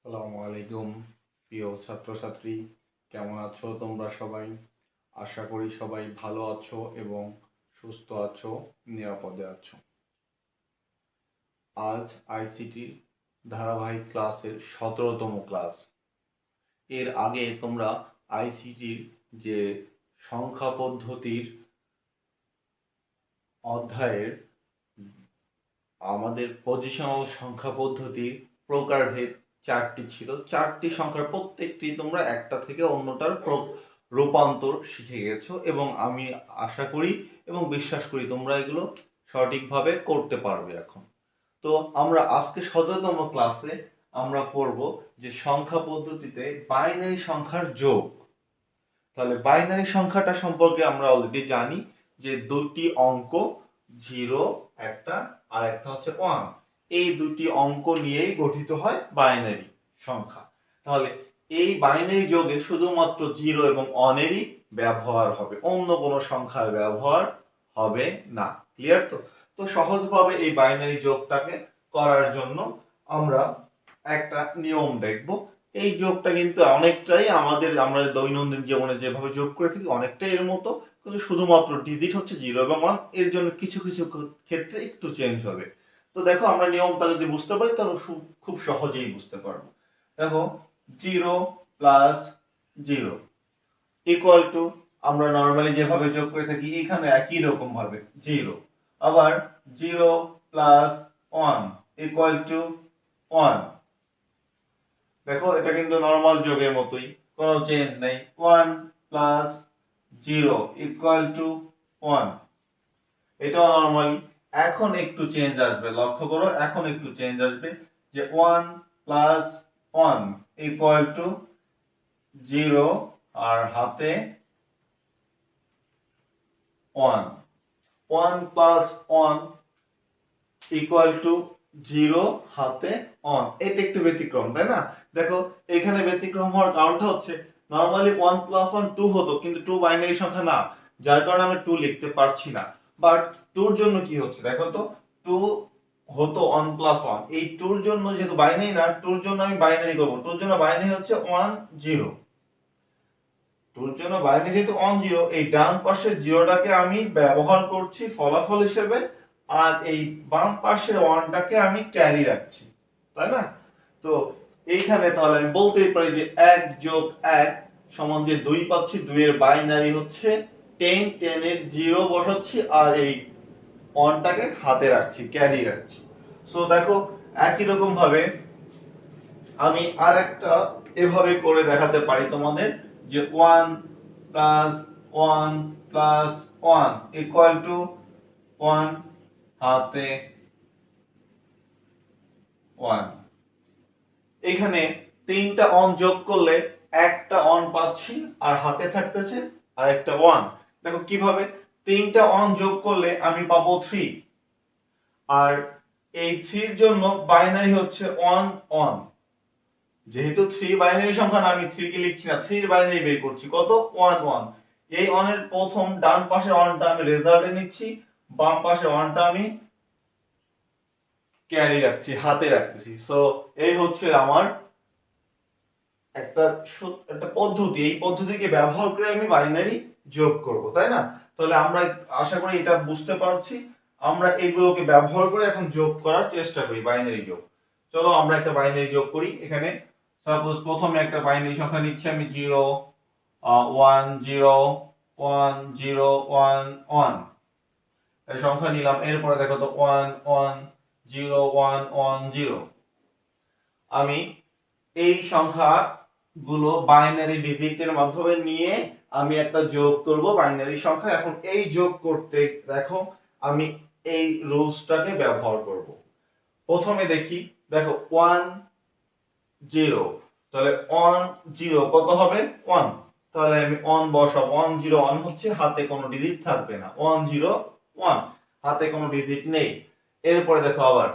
আসসালামু আলাইকুম প্রিয় ছাত্রছাত্রী, কেমন আছো তোমরা সবাই? আশা করি সবাই ভালো আছো এবং সুস্থ আছো, নিরাপদে আছো। আজ আইসিটি ধারাবাহিক ক্লাসের 17তম ক্লাস। এর আগে তোমরা আইসিটির যে সংখ্যা পদ্ধতির অধ্যায়ের আমাদের পজিশনাল সংখ্যা পদ্ধতির প্রকারভেদ চারটি ছিল। চারটি সংখ্যার প্রত্যেকটি তোমরা একটা থেকে অন্যটার রূপান্তর শিখে গেছো এবং আমি আশা করি এবং বিশ্বাস করি তোমরা এগুলো সঠিকভাবে করতে পারবে এখন। তো আমরা আজকে 17তম ক্লাসে আমরা পড়ব যে সংখ্যা পদ্ধতিতে বাইনারি সংখ্যার যোগ। তাহলে বাইনারি সংখ্যাটা সম্পর্কে আমরা অলরেডি জানি যে দুটি অঙ্ক, 0 একটা আর একটা হচ্ছে 1, এই দুটি অঙ্ক নিয়েই গঠিত হয় বাইনারি সংখ্যা। তাহলে এই বাইনারি যোগে শুধুমাত্র 0 এবং 1 এরই ব্যবহার হবে, অন্য কোনো সংখ্যার ব্যবহার হবে না। ক্লিয়ার? তো তো সহজভাবে এই বাইনারি যোগটাকে করার জন্য আমরা একটা নিয়ম দেখব। এই যোগটা কিন্তু অনেকটাই আমরা দৈনন্দিন জীবনে যেভাবে যোগ করে থাকি অনেকটাই এর মতো, কিন্তু শুধুমাত্র ডিজিট হচ্ছে 0 এবং 1, এর জন্য কিছু কিছু ক্ষেত্রে একটু চেঞ্জ হবে। তো দেখো, আমরা নিয়মটা যদি বুঝতে পারি তাহলে খুব সহজেই বুঝতে পারবো। দেখো, 0 প্লাস 0 ইকুয়াল টু, আমরা নরমালি যেভাবে যোগ করে থাকি এখানে একই রকম ভাবে 0। আবার 0 প্লাস 1 ইকুয়াল টু 1। দেখো, এটা কিন্তু নরমাল যোগের মতোই, কোনো চেঞ্জ নেই। 1 প্লাস 0 ইকুয়াল টু 1, এটাও নরমালি। এখন একটু চেঞ্জ আসবে, লক্ষ্য করো, এখন একটু চেঞ্জ আসবে যে 1 প্লাস 1 ইকুয়াল টু 0 আর হাতে 1। 1 প্লাস 1 ইকুয়াল টু 0 হাতে 1, এটা একটু ব্যতিক্রম, তাই না? দেখো, এখানে ব্যতিক্রম হওয়ার কারণটা হচ্ছে নরমালি 1 প্লাস 1 2 হতো, কিন্তু 2 বাইনারি সংখ্যা না, যার কারণে আমি 2 লিখতে পারছি না। বাট 2 এর জন্য কি হচ্ছে দেখো তো, 2 হতো 1 প্লাস 1, এই 2 এর জন্য যেহেতু বাইনারি না, 2 এর জন্য আমি বাইনারি করব। 2 এর জন্য বাইনারি হচ্ছে 1 0। 2 এর জন্য বাইনারি যেহেতু 1 0, এই ডান পাশের 0টাকে আমি ব্যবহার করছি ফলাফল হিসেবে, আর এই বাম পাশের 1টাকে আমি ক্যারি রাখছি, তাই না? তো এইখানে তাহলে আমি বলতেই পারি যে 1 যোগ 1 সমান যে 2 পাচ্ছি, 2 এর বাইনারি হচ্ছে 10, 10 এর 0 বসাচ্ছি আর এই 1টাকে হাতে রাখছি, ক্যারি রাখছি। সো দেখো, একই রকম ভাবে আমি আরেকটা এভাবে করে দেখাতে পারি তোমাদের যে 1 প্লাস 1 প্লাস 1 ইকুয়াল টু 1 হাতে 1। এখানে তিনটা অন যোগ করলে একটা অন পাচ্ছি আর হাতে থাকতেছে আর একটা 1। দেখো কিভাবে, তিনটা অন যোগ করলে আমি পাবো 3, আর এই 3 এর জন্য বাইনারি হচ্ছে 1 1। যেহেতু 3 বাইনারি সংখ্যা না, আমি 3 কে লিখছি না, 3 এর বাইনারি বের করছি কত, 1 1। এই 1 এর প্রথম ডান পাশের 1টা আমি রেজাল্টে নিচ্ছি, বাম পাশের 1টা আমি ক্যারি রাখছি, হাতে রাখতেছি। সো এই হচ্ছে আমার একটা একটা পদ্ধতি, এই পদ্ধতিকে ব্যবহার করে আমি বাইনারি যোগ করব, তাই না? তাহলে আমরা আশা করি এটা বুঝতে পারছি। আমরা এগুলোকে ব্যবহার করে এখন যোগ করার চেষ্টা করি, বাইনারি যোগ। চলো আমরা একটা বাইনারি যোগ করি। এখানে সাপোজ প্রথমে একটা বাইনারি সংখ্যা নিচ্ছি আমি 0 1 0 1 0 1 1, এই সংখ্যা নিলাম। এরপরে দেখো তো 1 1 0 1 1 0। আমি এই সংখ্যা গুলো বাইনারি ডিজিটের মাধ্যমে নিয়ে আমি একটা যোগ করব বাইনারি সংখ্যা। এখন এই যোগ করতে দেখো আমি এই রুলসটাকে ব্যবহার করব। প্রথমে দেখি, দেখো 1 0, তাহলে 1 0 কত হবে, 1। তাহলে আমি 1 বসাবো, 1 0 1 হচ্ছে, হাতে কোনো ডিজিট থাকবে না, 1 0 1, হাতে কোনো ডিজিট নেই। এরপরে দেখো আবার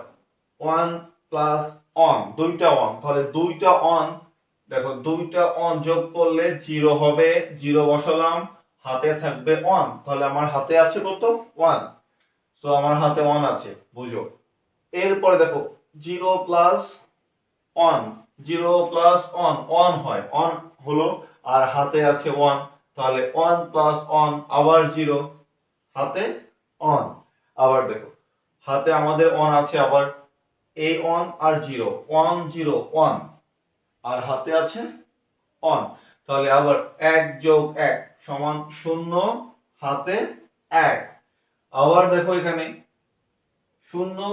1 প্লাস 1, দুইটা 1, তাহলে দুইটা 1, দেখো দুইটা 1 যোগ করলে 0 হবে, 0 বসালাম, হাতে থাকবে 1, তাহলে আমার হাতে আছে কত, 1। সো আমার হাতে 1 আছে, বুঝো। এরপরে দেখো 0 প্লাস 1, 0 প্লাস 1 1 হয়, 1 হলো, আর হাতে আছে 1, তাহলে 1 প্লাস 1 আবার 0, হাতে 1। আবার দেখো হাতে আমাদের 1 আছে, আবার এই 1 আর 0, 1 0 1, আর হাতে আছে 1, তাহলে আবার 1 যোগ 1 সমান 0, হাতে 1। আবার দেখো এখানে 0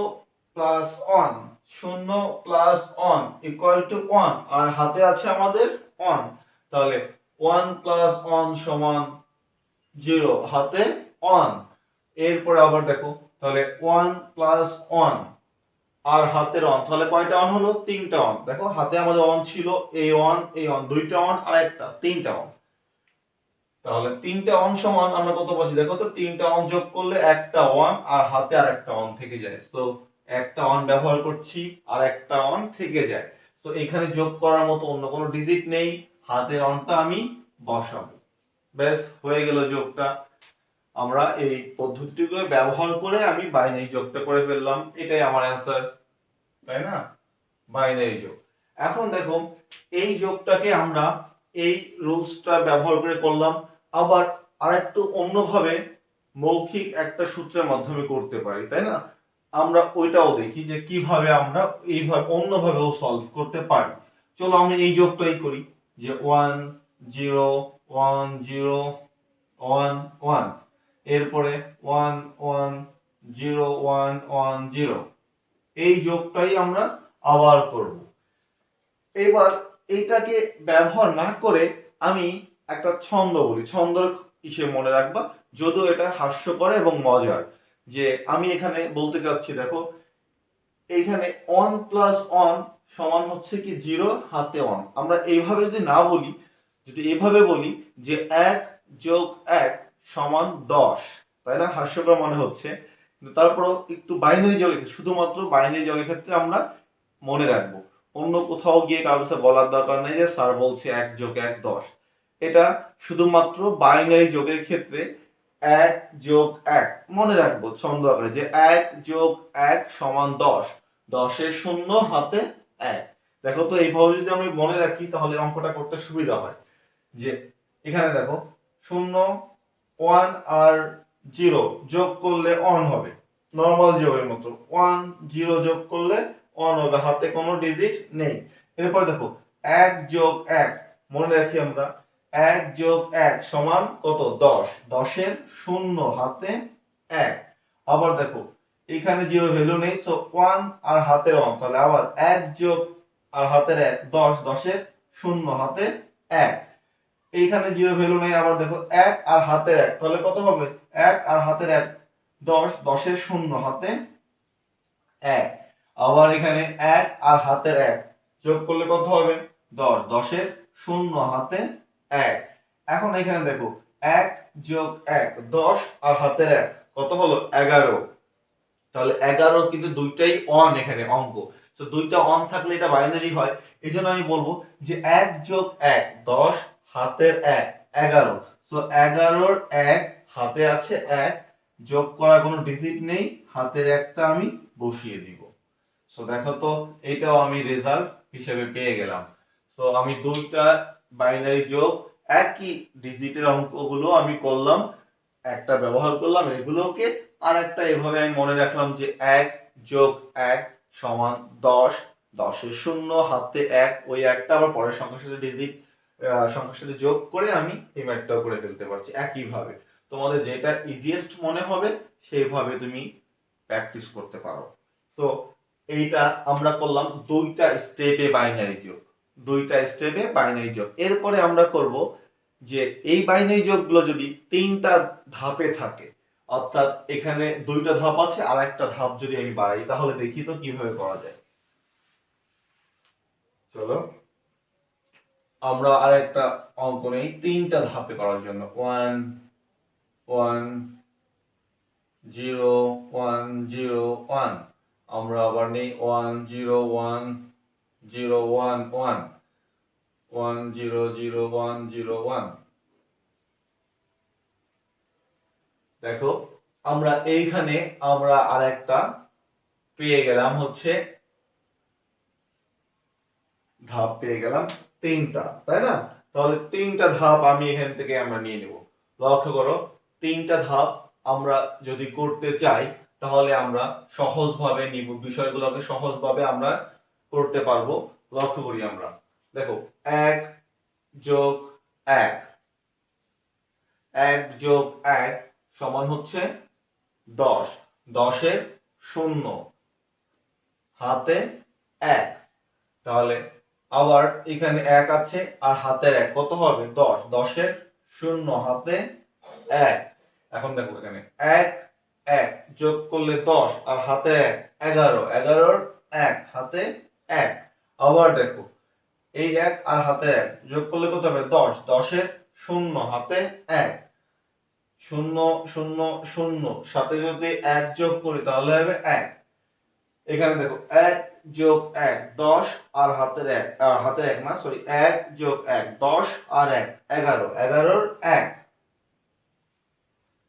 প্লাস 1, 0 প্লাস 1 ইকুয়াল টু 1, আর হাতে আছে আমাদের 1, তাহলে 1 প্লাস 1 সমান 0, হাতে 1। এরপরে আবার দেখো তাহলে 1 প্লাস 1 আর হাতের 1, তাহলে কয়টা 1 হলো? 3টা 1। দেখো হাতে আমাদের 1 ছিল, এই 1 এই 1, দুইটা 1 আর একটা, 3টা 1। তাহলে 3টা 1 সমান আমরা কত পাচ্ছি? দেখো তো 3টা 1 যোগ করলে একটা 1, আর হাতে আর একটা 1 থেকে যায়। তো একটা 1 ব্যবহার করছি আর একটা 1 থেকে যায়। তো এখানে যোগ করার মতো অন্য কোনো ডিজিট নেই, হাতের 1টা আমি বসাবো। ব্যাস হয়ে গেল যোগটা। আমরা এই পদ্ধতিগুলো ব্যবহার করে আমি বাইনারি যোগটা করে ফেললাম, এটাই আমার অ্যান্সার, তাই না? বাইনারি যোগ। এখন দেখো এই যোগটাকে আমরা এই রুলসটা ব্যবহার করে করলাম, আবার আরেকটু অন্যভাবে মৌখিক একটা সূত্রের মাধ্যমে করতে পারি, তাই না? আমরা ওইটাও দেখি যে কিভাবে আমরা এইভাবে অন্যভাবেও সলভ করতে পারি। চলো আমরা এই যোগটাই করি, যে 1 0 1 0 1 1, এরপরে 1 1 0 1 1 0, এই যোগটাই আমরা আবার করব। এবার এইটাকে ব্যবহার না করে আমি একটা ছন্দ বলি, ছন্দ হিসেবে মনে রাখবা, যদিও এটা হাস্যকর এবং মজার। যে আমি এখানে বলতে চাচ্ছি, দেখো এইখানে 1 প্লাস 1 সমান হচ্ছে কি 0, হাতে 1। আমরা এইভাবে যদি না বলি, যদি এইভাবে বলি যে 1 যোগ 1 সমান 10, তাই না? হাস্যকর মনে হচ্ছে, কিন্তু তারপরও একটু বাইনারি যোগের, শুধুমাত্র বাইনারি যোগের ক্ষেত্রে আমরা মনে রাখবো। অন্য কোথাও গিয়ে কারোর কাছে বলার দরকার নেই যে স্যার বলছে 1 যোগ 1 10। এটা শুধুমাত্র বাইনারি যোগের ক্ষেত্রে 1 যোগ 1 মনে রাখবো ছন্দ আকারে, যে 1 যোগ 1 সমান 10, 10 এর শূন্য, হাতে 1। দেখো তো এইভাবে যদি আমি মনে রাখি তাহলে অঙ্কটা করতে সুবিধা হয়। যে এখানে দেখো 0 1 আর 0 যোগ করলে 1 হবে, নরমাল যোগের মতো 1 0 যোগ করলে 1 হবে, হাতে কোনো ডিজিট নেই। এরপর দেখো 1 যোগ 1 মনে রাখি আমরা, 1 যোগ 1 সমান কত? 10, 10 এর শূন্য, হাতে 1। আবার দেখো এখানে 0 ভ্যালু নেই, সো 1 আর হাতের 1, তাহলে আবার 1 যোগ আর হাতের 1 10, 10 এর শূন্য, হাতে 1। এইখানে 0 ভ্যালু নেই, আবার দেখো 1 আর হাতের 1, তাহলে কত হবে? 1 আর হাতের 1 10, 10 এর শূন্য, হাতে 1। আবার এখানে 1 আর হাতের 1 যোগ করলে কত হবে? 10, 10 এর শূন্য, হাতে 1। এখন এখানে দেখো 1 যোগ 1 10, আর হাতের 1 কত হলো? 11। তাহলে 11 কিন্তু দুইটাই অন, এখানে অঙ্ক, তো দুইটা অন থাকলে এটা বাইনারি হয়। এই জন্য আমি বলবো যে 1 যোগ 1 10, হাতের 1 11, তো 11-র 1 হাতে আছে 1, যোগ করা কোনো ডিজিট নেই, হাতের একটা আমি বসিয়ে দিব। সো দেখো তো এটাও আমি রেজাল্ট হিসেবে পেয়ে গেলাম। তো আমি দুইটা বাইনারি যোগ একই ডিজিটের অঙ্কগুলো আমি করলাম, একটা ব্যবহার করলাম এগুলোকে, আর একটা এভাবে আমি মনে রাখলাম যে 1 যোগ 1 সমান 10, 10 এর শূন্য, হাতে 1, ওই একটা আবার পরের সংখ্যার সাথে ডিজিট সংখ্যার সাথে যোগ করে আমি এই ম্যাথটাও করে ফেলতে পারছি একই ভাবে। তোমাদের যেটা ইজিয়েস্ট মনে হবে সেইভাবে তুমি প্র্যাকটিস করতে পারো। তো এইটা আমরা করলাম দুইটা স্টেপে বাইনারি যোগ, দুইটা স্টেপে বাইনারি যোগ। এরপরে আমরা করব যে এই বাইনারি যোগগুলো যদি তিনটা ধাপে থাকে, অর্থাৎ এখানে দুইটা ধাপ আছে আর একটা ধাপ যদি আমি বাড়াই, তাহলে দেখি তো কিভাবে করা যায়। চলো আমরা আরেকটা অঙ্ক নেই তিনটা ধাপে করার জন্য, 1 1 0 1 0 1। আমরা আবার নেই 1 0 1 0 1 1 1 0 0 1 0 1। দেখো আমরা এইখানে আমরা আরেকটা পেয়ে গেলাম, হচ্ছে ধাপ পেয়ে গেলাম তিনটা, তাই না? তাহলে তিনটা ধাপ আমি এখান থেকে আমরা নিয়ে নেব। লক্ষ্য করো, তিনটা ধাপ আমরা যদি করতে চাই তাহলে আমরা সহজভাবে নিব, বিষয়গুলোকে সহজভাবে আমরা করতে পারবো। লক্ষ্য করি আমরা, দেখো 1 যোগ 1, 1 যোগ 1 সমান হচ্ছে 10, 10-এর 0 হাতে 1। তাহলে আবার এখানে 1 আছে আর হাতের 1 কত হবে? 10, 10-এর 0 হাতে 1। এখন দেখো এখানে 1 1 যোগ করলে 10 আর হাতে 1 11, 11-এর 1 হাতে 1। আবার দেখো এই 1 আর হাতে 1 যোগ করলে কত হবে? 10, 10-এর 0 হাতে 1, 0 0 0 সাথে যদি 1 যোগ করি তাহলে হবে 1। এখানে দেখো 1 যোগ 1 10 আর হাতের 1, হাতের 1 না সরি, 1 যোগ 1 10 আর 1 11, 11-এর 1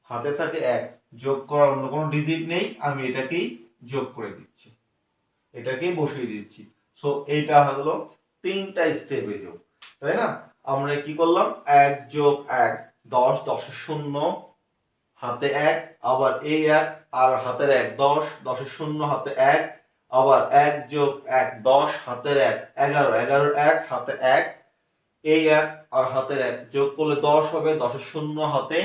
হাতে থাকে 1। যোগ করার অন্য কোনো ডিজিট নেই, আমি এটাকেই যোগ করে দিচ্ছি, এটাকেই বসিয়ে দিচ্ছি। সো এইটা হলো তিনটা স্টেপে যোগ, তাই না? আমরা কি করলাম? 1 যোগ 1 10, 10-এর 0 হাতে 1, আবার এই 1 আর হাতের 1 10, 10-এর 0 হাতে 1, আবার 1 যোগ 1 10 হাতের 1 11, 11-এর 1 হাতে 1, এই 1 আর হাতের 1 যোগ করলে 10 হবে, 10-এর 0 হাতে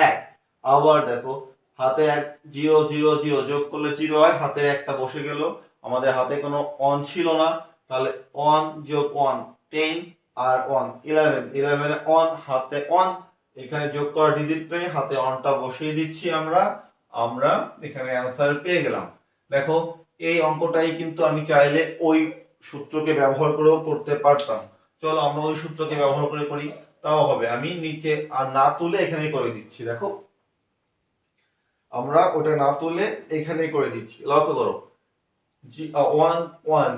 1। আবার দেখো হাতে 1 0 0 0 যোগ করলে 0 হয়, হাতে একটা বসে গেল, আমাদের হাতে কোনো অন ছিল না, তাহলে 1 যোগ 1 10 আর 1 11, 11-এর 1 হাতে 1। এখানে যোগ করার ডিজিট নেই, হাতে অনটা বসিয়ে দিচ্ছি আমরা, আমরা এখানে অ্যান্সার পেয়ে গেলাম। দেখো এই অঙ্কটাই কিন্তু আমি চাইলে ওই সূত্রকে ব্যবহার করেও করতে পারতাম। চলো আমরা ওই সূত্রকে ব্যবহার করে করি, তাও হবে। আমি নিচে আর না তুলে এখানেই করে দিচ্ছি। দেখো আমরা ওটা না তুলে এখানেই করে দিচ্ছি। লক্ষ্য করো 1 1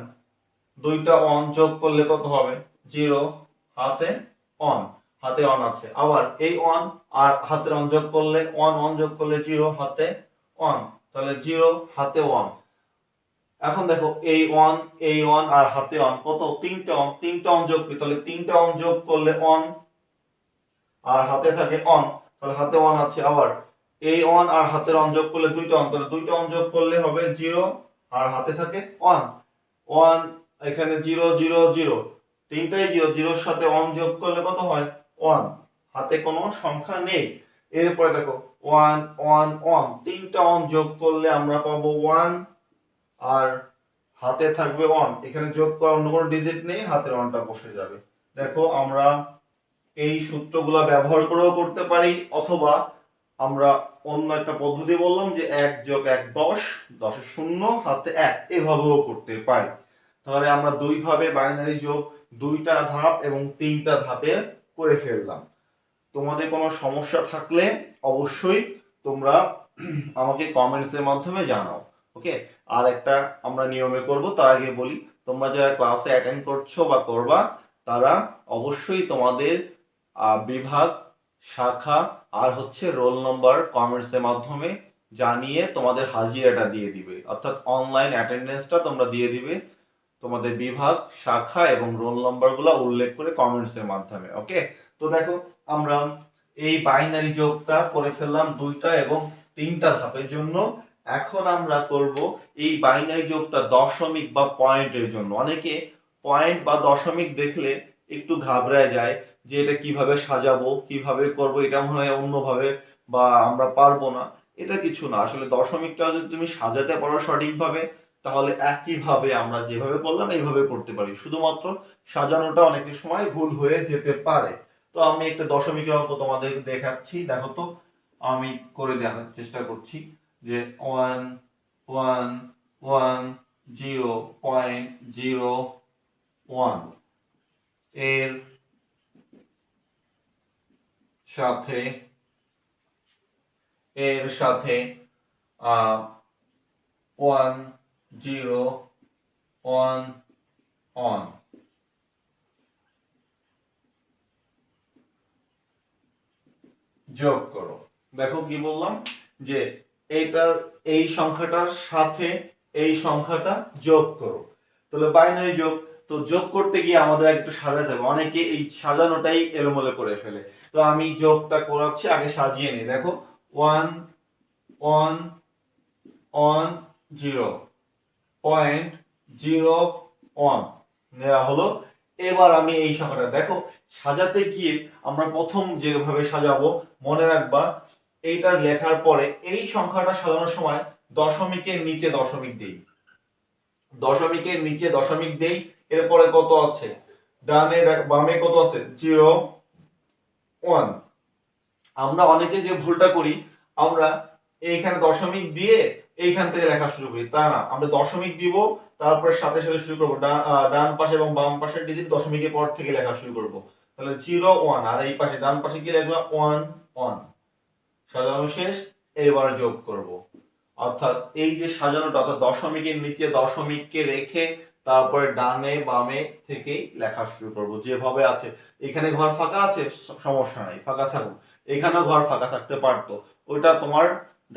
দুইটা অন যোগ করলে কত হবে? 0 হাতে অন, হাতে অন আছে। আবার এই অন আর হাতের অন যোগ করলে 1 1 যোগ করলে 0 হাতে অন, তাহলে 0 হাতে 1। এখন দেখো এই 1 এই 1 আর হাতে অন কত? তিনটা অন, তিনটা অন যোগ করি, তাহলে তিনটা অন যোগ করলে অন আর হাতে থাকে অন, তাহলে হাতে অন আছে। আবার এই অন আর হাতের অন যোগ করলে দুইটা অন, তাহলে দুইটা অন যোগ করলে হবে 0 আর হাতে থাকে অন, 1 এখানে 0 0 0 তিনটাই 0, 0-এর সাথে অন যোগ করলে কত হয়? 1, হাতে কোনো সংখ্যা নেই। এরপরে দেখো 1 1 1 তিনটা অন যোগ করলে আমরা পাবো 1 আর হাতে থাকবে 1, এখানে যোগ করার অন্য কোনো ডিজিট নেই, হাতের 1টা বসে যাবে। দেখো আমরা এই সূত্রগুলো ব্যবহার করেও করতে পারি, অথবা আমরা অন্য একটা পদ্ধতি বললাম যে 1 যোগ 1 10, 10-এর 0 হাতে 1, এভাবেও করতে পারি। তাহলে আমরা দুই ভাবে বাইনারি যোগ দুইটা ধাপ এবং তিনটা ধাপে করে ফেললাম। তোমাদের কোনো সমস্যা থাকলে অবশ্যই তোমরা আমাকে কমেন্টসের মাধ্যমে জানাও। ওকে, আর একটা আমরা নিয়মে করব, তার আগে বলি তোমরা যারা ক্লাসে অ্যাটেন্ড করছো বা করবা তারা অবশ্যই তোমাদের বিভাগ, শাখা আর হচ্ছে রোল নম্বর কমেন্টসের মাধ্যমে জানিয়ে তোমাদের হাজিরাটা দিয়ে দিবে, অর্থাৎ অনলাইন অ্যাটেন্ডেন্সটা তোমরা দিয়ে দিবে তোমাদের বিভাগ, শাখা এবং রোল নম্বরগুলো উল্লেখ করে কমেন্টসের মাধ্যমে। ওকে, তো দেখো আমরা এই বাইনারি যোগটা করে ফেললাম দুইটা এবং তিনটা ধাপের জন্য। এখন আমরা করব এই বাইনারি যোগটা দশমিক বা পয়েন্টের জন্য। অনেকে পয়েন্ট বা দশমিক দেখলে একটু ঘাবড়ায় যায় যে এটা কিভাবে সাজাবো, কিভাবে করব, এটা মনে হয় অন্যভাবে বা আমরা পারবো না। এটা কিছু না, আসলে দশমিকটা যদি তুমি সাজাতে পারো সঠিকভাবে তাহলে একইভাবে আমরা যেভাবে করলাম এইভাবে করতে পারি, শুধুমাত্র সাজানোটা অনেকের সময় ভুল হয়ে যেতে পারে। তো আমি একটা দশমিকের অঙ্ক তোমাদের দেখাচ্ছি, দেখো তো আমি করে দেখার চেষ্টা করছি যে 1 1 1 0.01 এর সাথে এর সাথে 1 0 1 1 যোগ করো। দেখো কি বললাম যে এইটার এই সংখ্যাটার সাথে এই সংখ্যাটা যোগ করো। তাহলে বাইনারি যোগ, তো যোগ করতে গিয়ে আমাদের একটু সাজাতে হবে, অনেকে এই সাজানোটাই এলোমেলো করে ফেলে। তো আমি যোগটা করাচ্ছি, আগে সাজিয়ে নিই। দেখো 1 1 1 0 0.01 নেওয়া হলো। এবার আমি এই সংখ্যাটা দেখো সাজাতে গিয়ে আমরা প্রথম যেভাবে সাজাবো মনে রাখবা, এইটা লেখার পরে এই সংখ্যাটা সাজানোর সময় দশমিকের নিচে দশমিক দেই, দশমিকের নিচে দশমিক দেই। এরপরে কত আছে, ডানে বামে কত আছে, 0 1। আমরা অনেকে যে ভুলটা করি, আমরা এইখানে দশমিক দিয়ে এইখান থেকে লেখা শুরু করি, তা না, আমরা দশমিক দিব তারপরে সাথে সাথে শুরু করবো, ডান পাশে এবং বাম পাশের ডিজিট দশমিকের পর থেকে লেখা শুরু করব। তাহলে 0 1, আর এই পাশে ডান পাশে কি লিখলাম, 1 1। সাজানো শেষ, এবার যোগ করব। অর্থাৎ এই যে সাজানোটা, অর্থাৎ দশমিকের নিচে দশমিককে রেখে তারপরে ডানে বামে থেকেই লেখা শুরু করব যেভাবে আছে। এখানে ঘর ফাঁকা আছে, সমস্যা নাই, ফাঁকা থাকুক। এখানেও ঘর ফাঁকা থাকতে পারতো, ওটা তোমার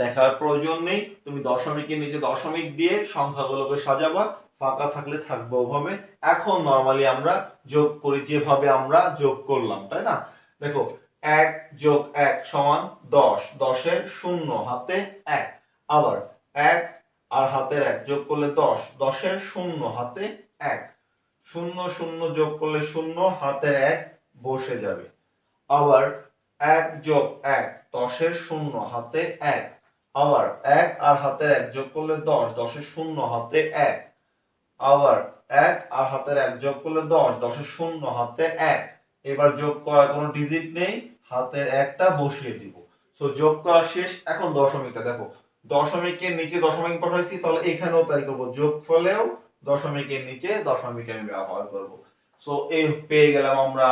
দেখার প্রয়োজন নেই। তুমি দশমিকের নিচে দশমিক দিয়ে সংখ্যাগুলোকে সাজাবা, ফাঁকা থাকলে থাকবে ওভাবে। এখন নরমালি আমরা যোগ করি যেভাবে আমরা যোগ করলাম, তাই না? দেখো 1 যোগ 1 সমান 10, 10-এর 0 হাতে 1। আবার 1 আর হাতের 1 যোগ করলে 10, 10-এর 0 হাতে 1। 0 0 যোগ করলে 0, হাতের 1 বসে যাবে। আবার 1 যোগ 1 10-এর 0 হাতে 1। আবার 1 আর হাতের 1 যোগ করলে 10, 10-এর 0 হাতে 1। আবার 1 আর হাতের 1 যোগ করলে 10, 10-এর 0 হাতে 1। এবার যোগ করার কোনো ডিজিট নেই, হাতের 1টা বসিয়ে দিব। সো যোগ করা শেষ। এখন দশমিকটা দেখো, দশমিকের নিচে দশমিক বসাইছি, তাহলে এখানেও তাই করব, যোগফলেও দশমিকের নিচে দশমিক আমি ব্যবহার করব। সো এই পেয়ে গেলাম আমরা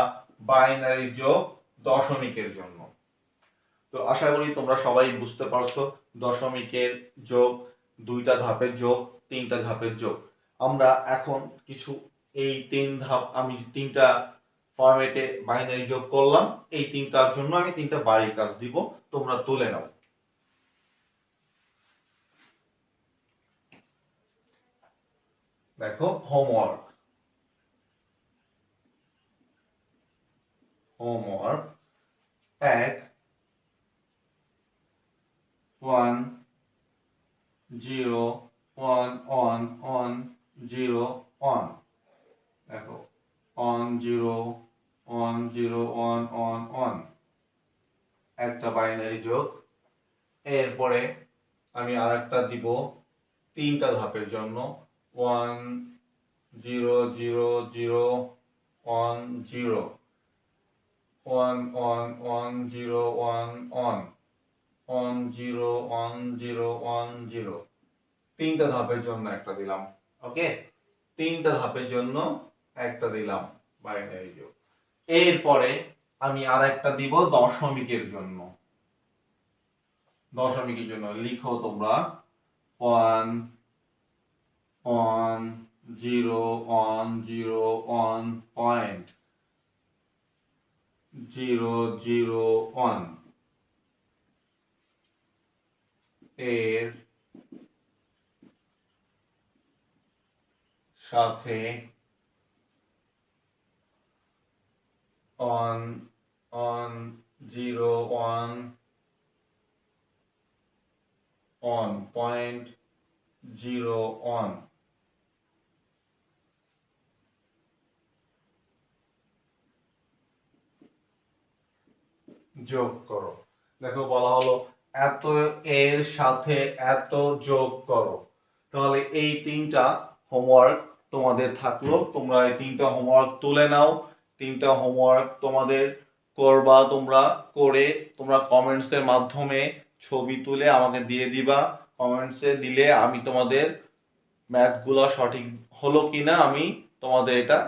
বাইনারি যোগ দশমিকের জন্য। তো আশা করি তোমরা সবাই বুঝতে পারছো দশমিকের যোগ, দুইটা ধাপের যোগ, তিনটা ধাপের যোগ। আমরা এখন কিছু এই তিন ধাপ, আমি তিনটা ফরম্যাটে বাইনারি যোগ করলাম, এই তিনটার জন্য আমি তিনটা বাড়ির কাজ দিব, তোমরা তুলে নাও। দেখো হোমওয়ার্ক, হোমওয়ার্ক 1 1 0 1 1 1 0 1। দেখো 1 0 1 0 1 1 1 একটা বাইনারি যোগ। এরপরে আমি আরেকটা দিব তিনটা ধাপের জন্য, 1 0 0 0 1 0 1 1 1 0 1 1 1 0 1 0 1 0। তিনটা ধাপের জন্য একটা দিলাম। ওকে, তিনটা ধাপের জন্য একটা দিলাম বাইনারি যোগ। এরপরে আমি আরেকটা দিব দশমিকের জন্য। দশমিকের জন্য লিখো তোমরা 1 1 0 1 0 1 পয়েন্ট 0 0 1। এর সাথে 1 1 0 1 1.01 যোগ করো। দেখো বলা হলো এত এর সাথে এত যোগ করো। তাহলে এই তিনটা হোমওয়ার্ক তোমাদের থাকলো, তোমরা এই তিনটা হোমওয়ার্ক তুলে নাও। তিনটা হোমওয়ার্ক তোমাদের করবা, তোমরা করে তোমরা কমেন্টসের মাধ্যমে ছবি তুলে আমাকে দিয়ে দিবা। কমেন্টসে দিলে আমি তোমাদের ম্যাথগুলো সঠিক হলো কিনা, আমি তোমাদের এটা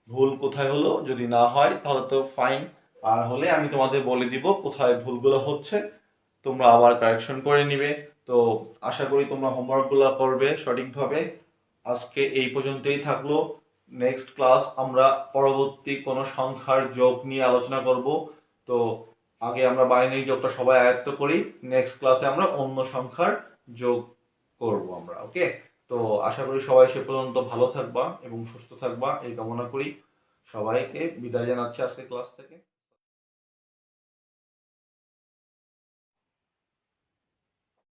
ভুল কোথায় হলো, যদি না হয় তাহলে তো ফাইন, আর হলে আমি তোমাদের বলে দিব কোথায় ভুলগুলো হচ্ছে, তোমরা আবার কারেকশন করে নিবে। তো আশা করি তোমরা হোমওয়ার্কগুলো করবে সঠিকভাবে। আজকে এই পর্যন্তই থাকলো। নেক্সট ক্লাস আমরা পরবর্তী কোনো সংখ্যার যোগ নিয়ে আলোচনা করব। তো আগে আমরা বাইনারি যোগটা সবাই আয়ত্ত করি, নেক্সট ক্লাসে আমরা অন্য সংখ্যার যোগ করব আমরা। ওকে, তো আশা করি সবাই সে পর্যন্ত ভালো থাকবা এবং সুস্থ থাকবা এই কামনা করি। সবাইকে বিদায় জানাচ্ছি আজকে ক্লাস থেকে।